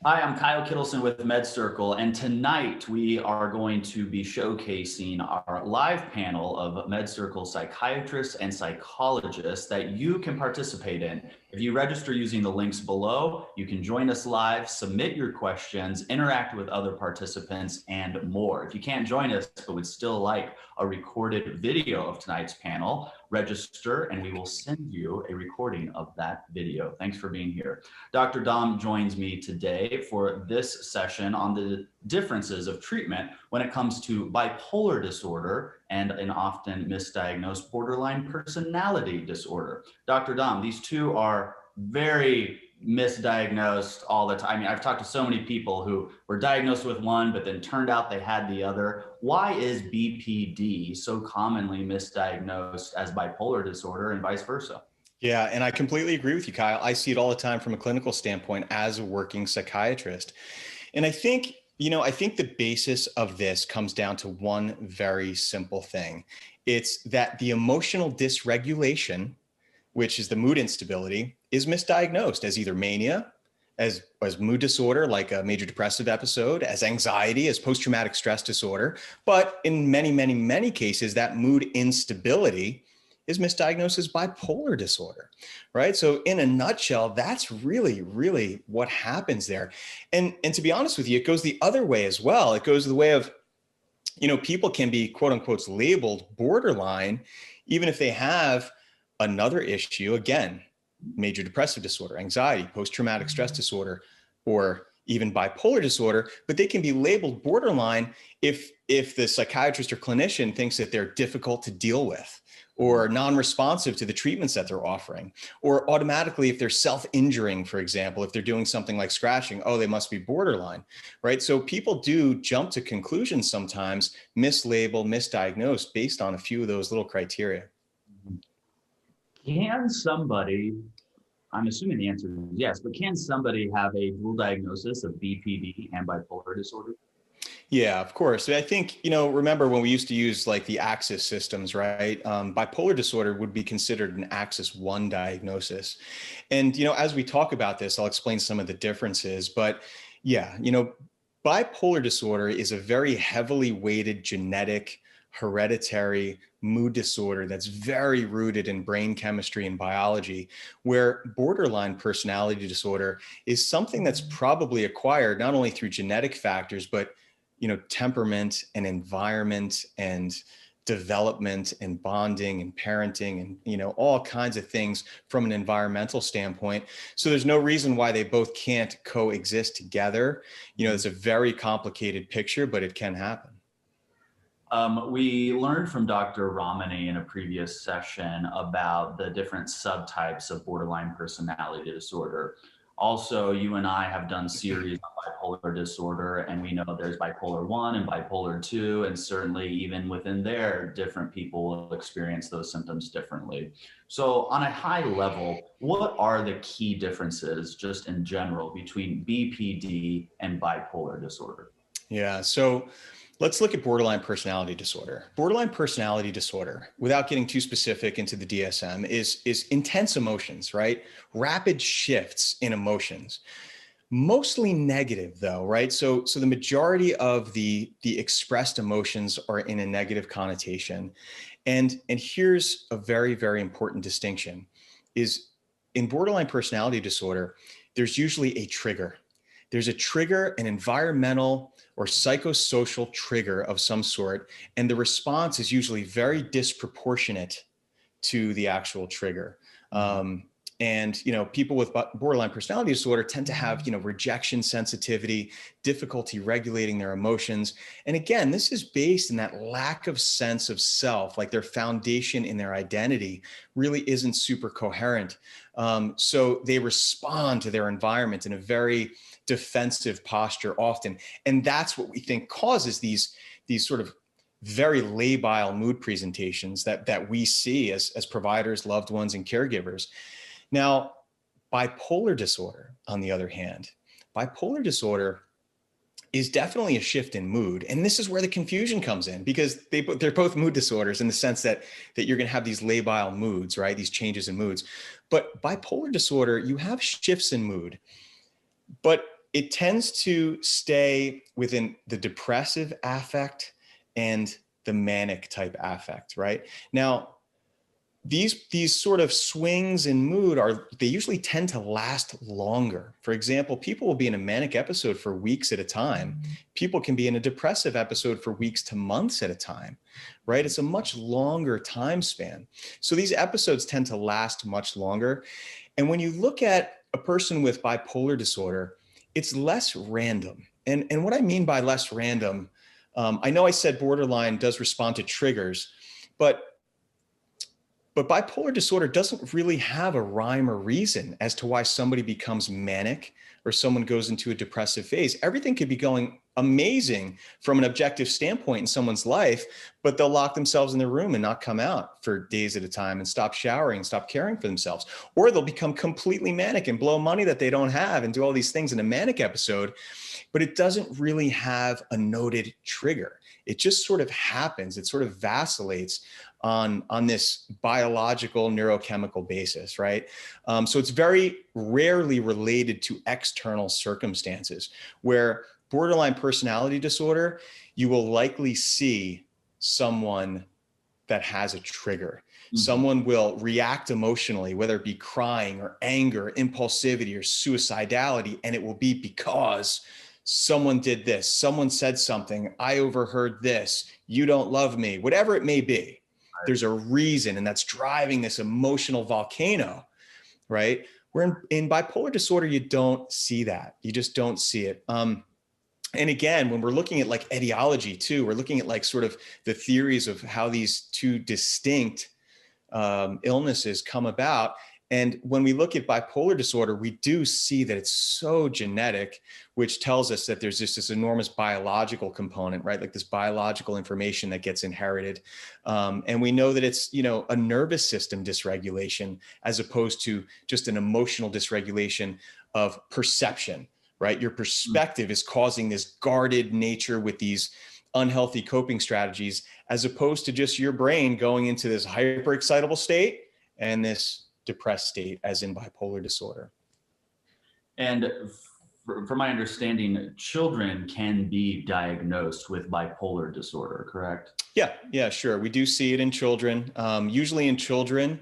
Hi, I'm Kyle Kittleson with MedCircle, and tonight we are going to be showcasing our live panel of MedCircle psychiatrists and psychologists that you can participate in. If you register using the links below, you can join us live, submit your questions, interact with other participants, and more. If you can't join us but would still like a recorded video of tonight's panel, register and we will send you a recording of that video. Thanks for being here. Dr. Dom joins me today for this session on the differences of treatment when it comes to bipolar disorder and an often misdiagnosed borderline personality disorder. Dr. Dom, these two are very misdiagnosed all the time. I mean, I've talked to so many people who were diagnosed with one, but then turned out they had the other. Why is BPD so commonly misdiagnosed as bipolar disorder and vice versa? Yeah, and I completely agree with you, Kyle. I see it all the time from a clinical standpoint as a working psychiatrist. And I think the basis of this comes down to one very simple thing. It's that the emotional dysregulation, which is the mood instability, is misdiagnosed as either mania, as mood disorder, like a major depressive episode, as anxiety, as post-traumatic stress disorder. But in many, many, many cases, that mood instability is misdiagnosed as bipolar disorder, right? So in a nutshell, that's really, really what happens there. And to be honest with you, it goes the other way as well. It goes the way of, people can be quote unquote labeled borderline, even if they have another issue, again, major depressive disorder, anxiety, post-traumatic stress disorder, or even bipolar disorder, but they can be labeled borderline if the psychiatrist or clinician thinks that they're difficult to deal with, or non-responsive to the treatments that they're offering, or automatically if they're self-injuring, for example, if they're doing something like scratching, oh, they must be borderline, right? So people do jump to conclusions sometimes, mislabel, misdiagnose based on a few of those little criteria. Can somebody, I'm assuming the answer is yes, but can somebody have a dual diagnosis of BPD and bipolar disorder? Yeah, of course. I think, remember when we used to use like the axis systems, right? Bipolar disorder would be considered an axis 1 diagnosis. And, as we talk about this, I'll explain some of the differences. But yeah, bipolar disorder is a very heavily weighted genetic, hereditary mood disorder that's very rooted in brain chemistry and biology, where borderline personality disorder is something that's probably acquired not only through genetic factors, but temperament and environment and development and bonding and parenting and, all kinds of things from an environmental standpoint. So there's no reason why they both can't coexist together. It's a very complicated picture, but it can happen. We learned from Dr. Ramani in a previous session about the different subtypes of borderline personality disorder. Also, you and I have done series on bipolar disorder, and we know there's bipolar 1 and bipolar 2, and certainly even within there, different people will experience those symptoms differently. So on a high level, what are the key differences just in general between BPD and bipolar disorder? Yeah, so let's look at borderline personality disorder. Borderline personality disorder, without getting too specific into the DSM, is intense emotions, right? Rapid shifts in emotions, mostly negative though, right? So the majority of the expressed emotions are in a negative connotation. And here's a very, very important distinction is in borderline personality disorder, there's usually a trigger. There's a trigger, an environmental or psychosocial trigger of some sort, and the response is usually very disproportionate to the actual trigger. And people with borderline personality disorder tend to have rejection sensitivity, difficulty regulating their emotions. And again, this is based in that lack of sense of self, like their foundation in their identity really isn't super coherent. So they respond to their environment in a very defensive posture often. And that's what we think causes these sort of very labile mood presentations that we see as providers, loved ones, and caregivers. Now, bipolar disorder, on the other hand, bipolar disorder is definitely a shift in mood. And this is where the confusion comes in, because they're both mood disorders in the sense that you're going to have these labile moods, right? These changes in moods. But bipolar disorder, you have shifts in mood, but it tends to stay within the depressive affect and the manic type affect, right? Now, these sort of swings in mood they usually tend to last longer. For example, people will be in a manic episode for weeks at a time. People can be in a depressive episode for weeks to months at a time, right? It's a much longer time span. So these episodes tend to last much longer. And when you look at a person with bipolar disorder, it's less random. And what I mean by less random, I know I said borderline does respond to triggers, but bipolar disorder doesn't really have a rhyme or reason as to why somebody becomes manic or someone goes into a depressive phase. Everything could be going amazing from an objective standpoint in someone's life, but they'll lock themselves in their room and not come out for days at a time and stop showering, stop caring for themselves. Or they'll become completely manic and blow money that they don't have and do all these things in a manic episode, but it doesn't really have a noted trigger. It just sort of happens. It sort of vacillates on this biological neurochemical basis, right? So it's very rarely related to external circumstances. Where borderline personality disorder, you will likely see someone that has a trigger. Mm-hmm. Someone will react emotionally, whether it be crying or anger, impulsivity or suicidality, and it will be because someone did this, someone said something, I overheard this, you don't love me, whatever it may be. There's a reason, and that's driving this emotional volcano, right? Where in bipolar disorder, you don't see that. You just don't see it. And again, when we're looking at like etiology too, we're looking at like sort of the theories of how these two distinct illnesses come about. And when we look at bipolar disorder, we do see that it's so genetic, which tells us that there's just this enormous biological component, right? Like this biological information that gets inherited. And we know that it's, you know, a nervous system dysregulation as opposed to just an emotional dysregulation of perception, right? Your perspective is causing this guarded nature with these unhealthy coping strategies, as opposed to just your brain going into this hyperexcitable state and this depressed state, as in bipolar disorder. And from my understanding, children can be diagnosed with bipolar disorder, correct? Yeah, sure. We do see it in children. Usually in children,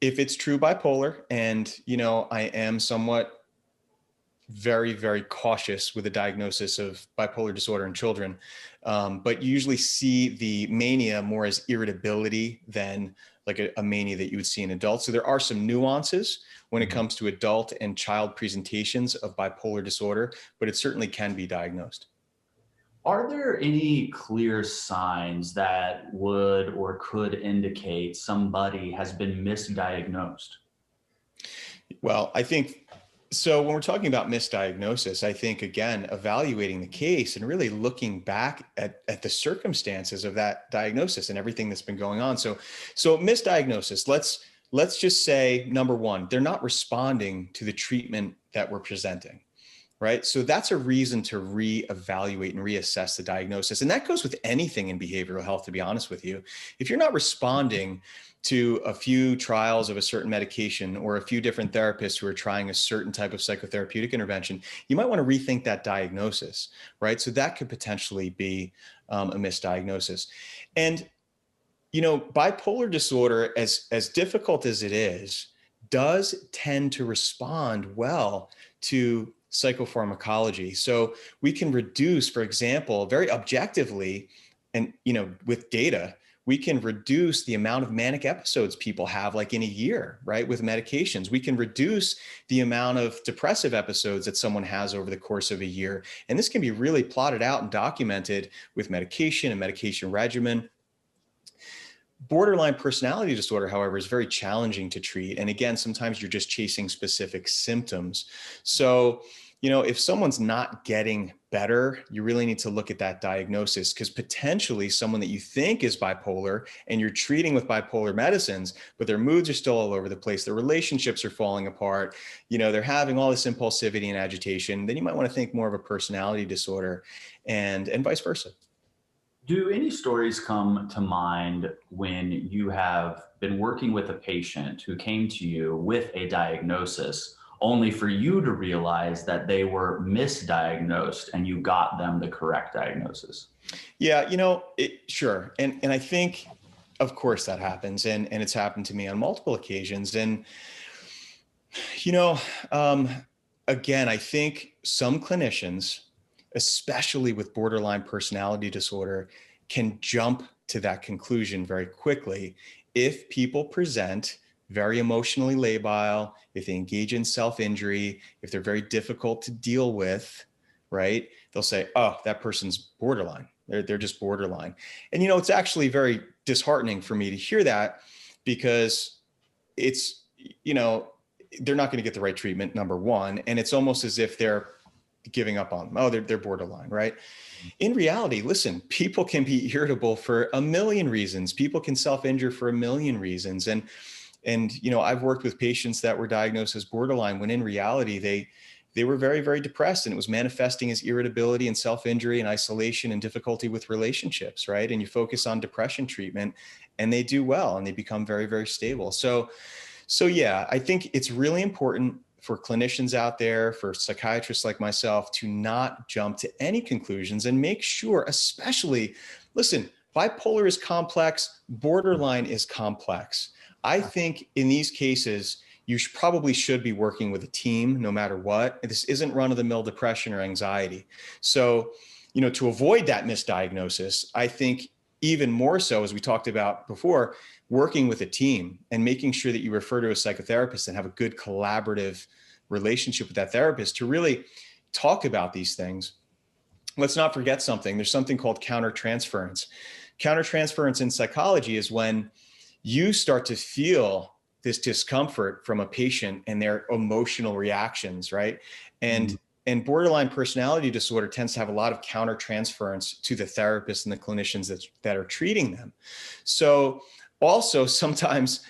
if it's true bipolar, and, you know, I am somewhat very, very cautious with the diagnosis of bipolar disorder in children, but you usually see the mania more as irritability than like a mania that you would see in adults. So there are some nuances when it comes to adult and child presentations of bipolar disorder, but it certainly can be diagnosed. Are there any clear signs that would or could indicate somebody has been misdiagnosed? Well, I think so. When we're talking about misdiagnosis, I think, again, evaluating the case and really looking back at the circumstances of that diagnosis and everything that's been going on. So misdiagnosis, let's just say, number one, they're not responding to the treatment that we're presenting, right? So that's a reason to reevaluate and reassess the diagnosis. And that goes with anything in behavioral health, to be honest with you. If you're not responding to a few trials of a certain medication or a few different therapists who are trying a certain type of psychotherapeutic intervention, you might want to rethink that diagnosis, right? So that could potentially be a misdiagnosis. And, you know, bipolar disorder, as difficult as it is, does tend to respond well to psychopharmacology. So we can reduce, for example, very objectively, and, you know, with data, we can reduce the amount of manic episodes people have, like in a year, right? With medications, we can reduce the amount of depressive episodes that someone has over the course of a year. And this can be really plotted out and documented with medication and medication regimen. Borderline personality disorder, however, is very challenging to treat. And again, sometimes you're just chasing specific symptoms. So, you know, if someone's not getting better, you really need to look at that diagnosis, because potentially someone that you think is bipolar and you're treating with bipolar medicines, but their moods are still all over the place, their relationships are falling apart, you know, they're having all this impulsivity and agitation, then you might want to think more of a personality disorder, and vice versa. Do any stories come to mind when you have been working with a patient who came to you with a diagnosis, only for you to realize that they were misdiagnosed and you got them the correct diagnosis. Yeah, sure. And I think, of course, that happens. And it's happened to me on multiple occasions. And, you know, um, again, I think some clinicians, especially with borderline personality disorder, can jump to that conclusion very quickly if people present very emotionally labile, if they engage in self-injury, if they're very difficult to deal with, right? They'll say, oh, that person's borderline. They're just borderline. And, it's actually very disheartening for me to hear that, because it's, they're not going to get the right treatment, number one. And it's almost as if they're giving up on them. Oh, they're borderline, right? In reality, listen, people can be irritable for a million reasons. People can self-injure for a million reasons. And I've worked with patients that were diagnosed as borderline when in reality, they were very, very depressed, and it was manifesting as irritability and self-injury and isolation and difficulty with relationships, right? And you focus on depression treatment and they do well and they become very, very stable. So yeah, I think it's really important for clinicians out there, for psychiatrists like myself, to not jump to any conclusions and make sure, especially, listen, bipolar is complex, borderline is complex. I think in these cases, you probably should be working with a team no matter what. This isn't run-of-the-mill depression or anxiety. So, to avoid that misdiagnosis, I think even more so, as we talked about before, working with a team and making sure that you refer to a psychotherapist and have a good collaborative relationship with that therapist to really talk about these things. Let's not forget something. There's something called countertransference. Countertransference in psychology is when you start to feel this discomfort from a patient and their emotional reactions, right? And borderline personality disorder tends to have a lot of countertransference to the therapist and the clinicians that are treating them. So also sometimes,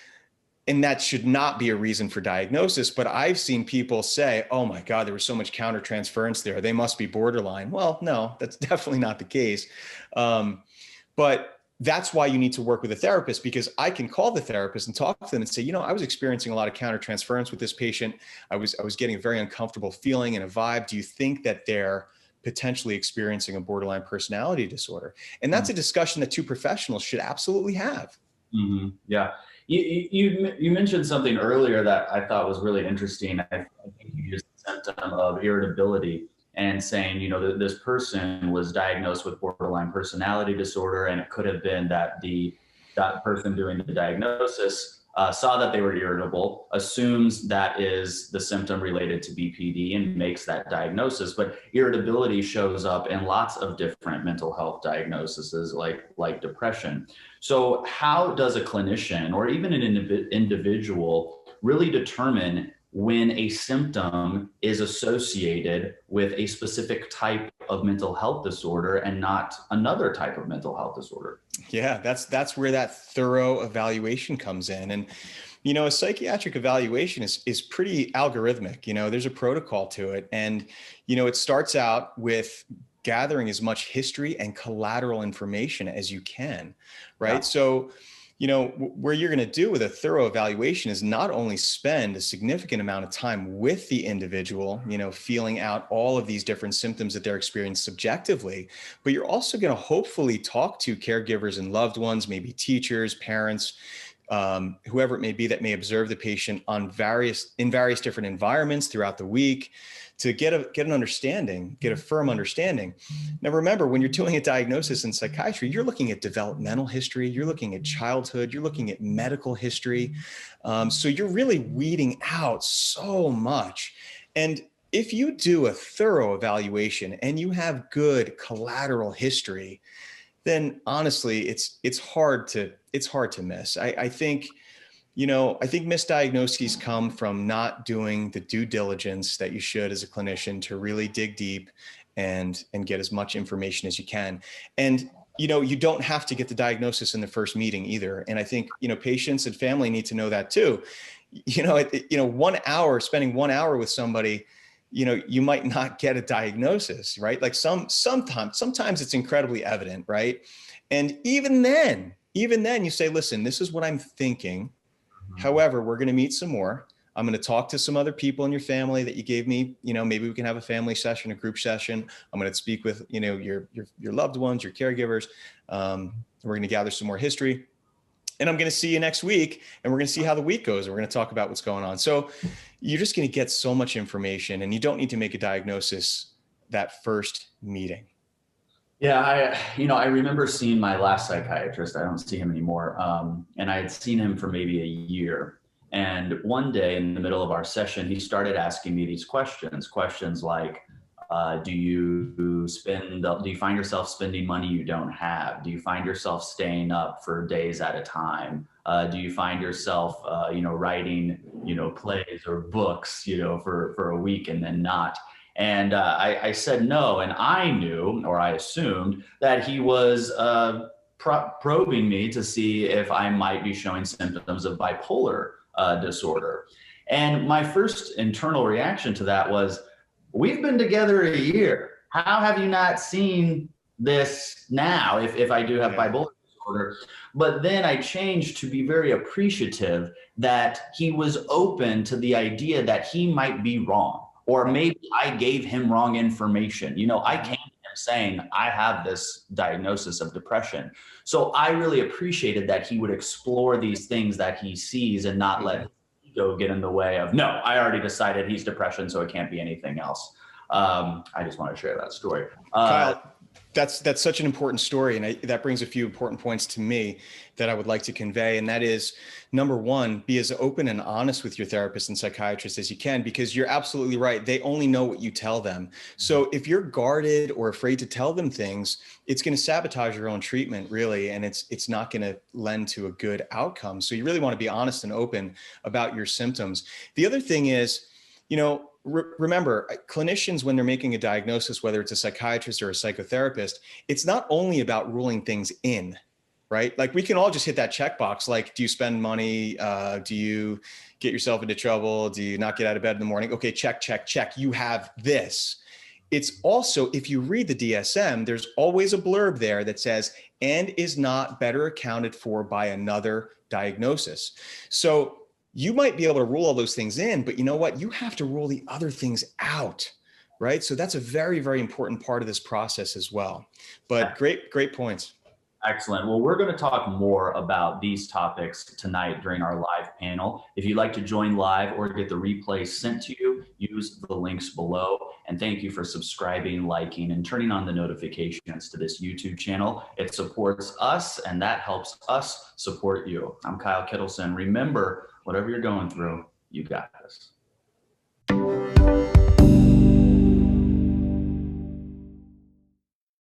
and that should not be a reason for diagnosis, but I've seen people say, oh my God, there was so much countertransference there, they must be borderline. Well, no, that's definitely not the case. But that's why you need to work with a therapist, because I can call the therapist and talk to them and say, I was experiencing a lot of countertransference with this patient. I was getting a very uncomfortable feeling and a vibe. Do you think that they're potentially experiencing a borderline personality disorder? And that's a discussion that two professionals should absolutely have. Mm-hmm. Yeah. You mentioned something earlier that I thought was really interesting. I think you used the symptom of irritability and saying, that this person was diagnosed with borderline personality disorder, and it could have been that that person doing the diagnosis saw that they were irritable, assumes that is the symptom related to BPD, and makes that diagnosis. But irritability shows up in lots of different mental health diagnoses, like depression. So how does a clinician or even an individual really determine when a symptom is associated with a specific type of mental health disorder and not another type of mental health disorder? Yeah, that's where that thorough evaluation comes in. And, a psychiatric evaluation is pretty algorithmic. There's a protocol to it. And, it starts out with gathering as much history and collateral information as you can, right? Yeah. So, where you're going to do with a thorough evaluation is not only spend a significant amount of time with the individual, feeling out all of these different symptoms that they're experiencing subjectively, but you're also going to hopefully talk to caregivers and loved ones, maybe teachers, parents, whoever it may be that may observe the patient in various different environments throughout the week, to get an understanding, get a firm understanding. Now, remember, when you're doing a diagnosis in psychiatry, you're looking at developmental history, you're looking at childhood, you're looking at medical history. So you're really weeding out so much. And if you do a thorough evaluation and you have good collateral history, then honestly, it's hard to miss. I think misdiagnoses come from not doing the due diligence that you should as a clinician to really dig deep and get as much information as you can. And, you don't have to get the diagnosis in the first meeting either. And I think, patients and family need to know that too. Spending 1 hour with somebody, you might not get a diagnosis, right? Like sometimes it's incredibly evident, right? And even then you say, listen, this is what I'm thinking. However, we're going to meet some more. I'm going to talk to some other people in your family that you gave me, maybe we can have a family session, a group session. I'm going to speak with, your loved ones, your caregivers. We're going to gather some more history, and I'm going to see you next week, and we're going to see how the week goes. And we're going to talk about what's going on. So you're just going to get so much information, and you don't need to make a diagnosis that first meeting. Yeah, I remember seeing my last psychiatrist. I don't see him anymore. And I had seen him for maybe a year. And one day in the middle of our session, he started asking me these questions like, do you find yourself spending money you don't have? Do you find yourself staying up for days at a time? Do you find yourself, writing, plays or books, for a week and then not? And I said no, and I knew, or I assumed, that he was probing me to see if I might be showing symptoms of bipolar disorder. And my first internal reaction to that was, we've been together a year. How have you not seen this now if I do have bipolar disorder? But then I changed to be very appreciative that he was open to the idea that he might be wrong. Or maybe I gave him wrong information. I came to him saying, I have this diagnosis of depression. So I really appreciated that he would explore these things that he sees and not let ego get in the way of, no, I already decided he's depression, so it can't be anything else. I just want to share that story. Kyle, that's such an important story. And that brings a few important points to me that I would like to convey. And that is, number one, be as open and honest with your therapist and psychiatrist as you can, because you're absolutely right. They only know what you tell them. So if you're guarded or afraid to tell them things, it's going to sabotage your own treatment, really. And it's not going to lend to a good outcome. So you really want to be honest and open about your symptoms. The other thing is, remember, clinicians, when they're making a diagnosis, whether it's a psychiatrist or a psychotherapist, it's not only about ruling things in, right? Like, we can all just hit that checkbox. Like, do you spend money? Do you get yourself into trouble? Do you not get out of bed in the morning? Okay, check, check, check. You have this. It's also, if you read the DSM, there's always a blurb there that says, and is not better accounted for by another diagnosis. So you might be able to rule all those things in, but you know what? You have to rule the other things out, right? So that's a very, very important part of this process as well. But great points. Excellent. Well, we're going to talk more about these topics tonight during our live panel. If you'd like to join live or get the replay sent to you, use the links below. And thank you for subscribing, liking, and turning on the notifications to this YouTube channel. It supports us, and that helps us support you. I'm Kyle Kittleson. Remember, whatever you're going through, you got this.